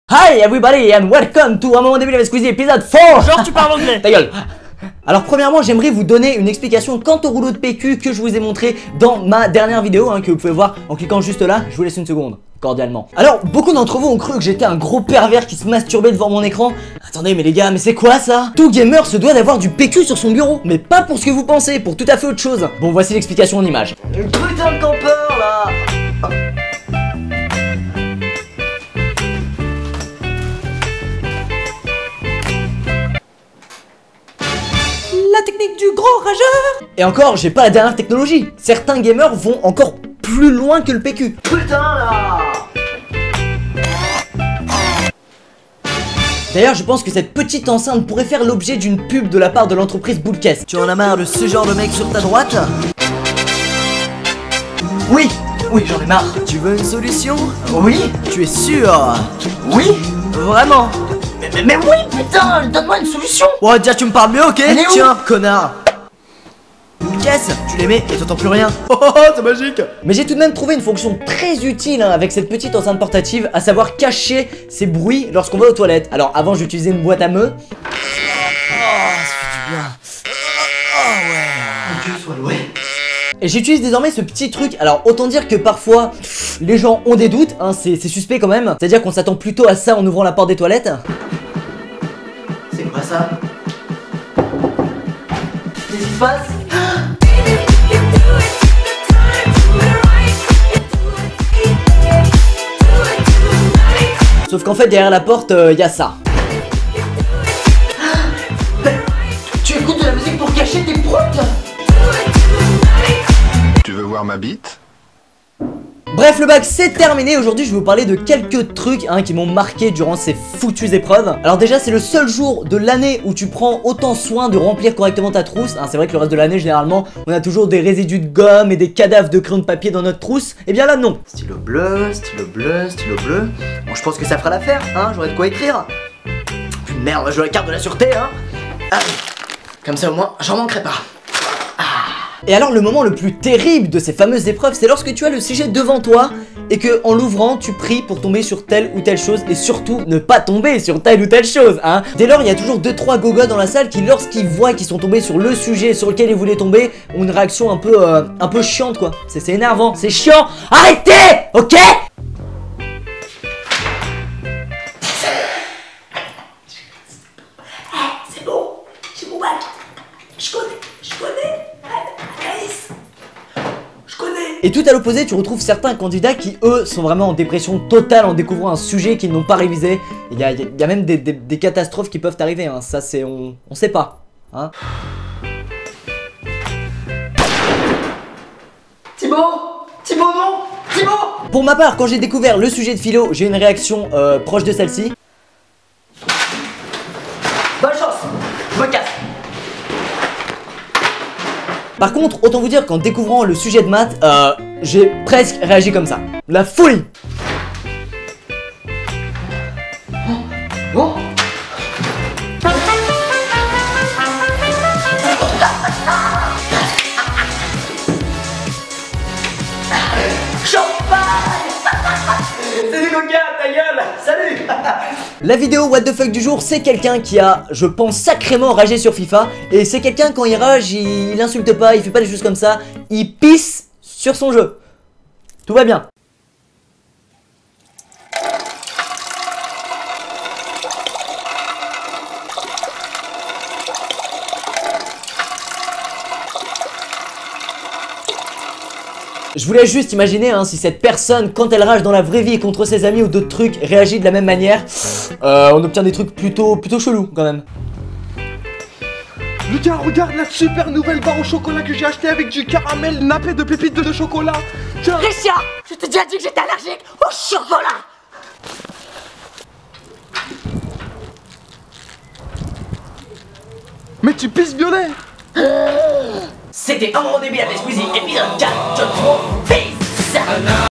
Hi everybody and welcome to un moment débile avec Squeezie épisode 4. Genre tu parles anglais. Ta gueule. Alors premièrement j'aimerais vous donner une explication quant au rouleau de PQ que je vous ai montré dans ma dernière vidéo que vous pouvez voir en cliquant juste là. Je vous laisse une seconde, cordialement. Alors beaucoup d'entre vous ont cru que j'étais un gros pervers qui se masturbait devant mon écran. Attendez mais les gars, mais c'est quoi ça? Tout gamer se doit d'avoir du PQ sur son bureau. Mais pas pour ce que vous pensez, pour tout à fait autre chose. Bon voici l'explication en image. Putain de campeur là. La technique du gros rageur. Et encore, j'ai pas la dernière technologie. Certains gamers vont encore plus loin que le PQ. Putain là. D'ailleurs, je pense que cette petite enceinte pourrait faire l'objet d'une pub de la part de l'entreprise Boulkes. Tu en as marre de ce genre de mec sur ta droite? Oui, j'en ai marre. Tu veux une solution? Oui. Tu es sûr? Oui. Vraiment? Mais oui, putain, donne-moi une solution. Ouais, déjà tu me parles mieux, ok? Tiens, connard. Yes, tu les mets et t'entends plus rien. Oh, c'est magique. Mais j'ai tout de même trouvé une fonction très utile avec cette petite enceinte portative, à savoir cacher ces bruits lorsqu'on va aux toilettes. Alors avant j'utilisais une boîte à meux. Oh, ça fait du bien. Oh ouais. Dieu soit loué. Et j'utilise désormais ce petit truc. Alors autant dire que parfois les gens ont des doutes, c'est suspect quand même. C'est à dire qu'on s'attend plutôt à ça en ouvrant la porte des toilettes. C'est quoi ça? Qu'est-ce qui se passe? Sauf qu'en fait derrière la porte y a ça. Tu écoutes de la musique pour cacher tes proutes? Tu veux voir ma bite? Bref, le bac c'est terminé. Aujourd'hui je vais vous parler de quelques trucs qui m'ont marqué durant ces foutues épreuves. Alors déjà c'est le seul jour de l'année où tu prends autant soin de remplir correctement ta trousse. C'est vrai que le reste de l'année généralement on a toujours des résidus de gomme et des cadavres de crayons de papier dans notre trousse. Et bien là non. Stylo bleu, stylo bleu, stylo bleu. Bon je pense que ça fera l'affaire, j'aurai de quoi écrire. Puis merde, je la carte de la sûreté Allez, comme ça au moins j'en manquerai pas. Et alors le moment le plus terrible de ces fameuses épreuves, c'est lorsque tu as le sujet devant toi et que en l'ouvrant tu pries pour tomber sur telle ou telle chose et surtout ne pas tomber sur telle ou telle chose Dès lors il y a toujours 2-3 gogots dans la salle qui lorsqu'ils voient qu'ils sont tombés sur le sujet sur lequel ils voulaient tomber ont une réaction un peu chiante quoi. C'est énervant, c'est chiant. Arrêtez, ok? C'est bon, j'ai mon bac. Je connais. Et tout à l'opposé, tu retrouves certains candidats qui, eux, sont vraiment en dépression totale en découvrant un sujet qu'ils n'ont pas révisé. Il y a même des catastrophes qui peuvent arriver, ça c'est... on sait pas, Thibaut non Thibaut. Pour ma part, quand j'ai découvert le sujet de philo, j'ai eu une réaction proche de celle-ci. Bonne chance, je me casse. Par contre, autant vous dire qu'en découvrant le sujet de maths, j'ai presque réagi comme ça. La folie. Oh. C'est du coca, ta gueule. Salut. La vidéo what the fuck du jour, c'est quelqu'un qui a, je pense, sacrément ragé sur FIFA. Et c'est quelqu'un, quand il rage, il insulte pas, il fait pas des choses comme ça, il pisse sur son jeu. Tout va bien. Je voulais juste imaginer si cette personne, quand elle rage dans la vraie vie et contre ses amis ou d'autres trucs, réagit de la même manière. On obtient des trucs plutôt chelous quand même. Lucas, regarde la super nouvelle barre au chocolat que j'ai acheté avec du caramel nappé de pépites de chocolat. Tiens. Christian, je t'ai déjà dit que j'étais allergique au chocolat. Mais tu pisses violet. C'était un moment débile avec Squeezie, épisode 4, je te prends, peace.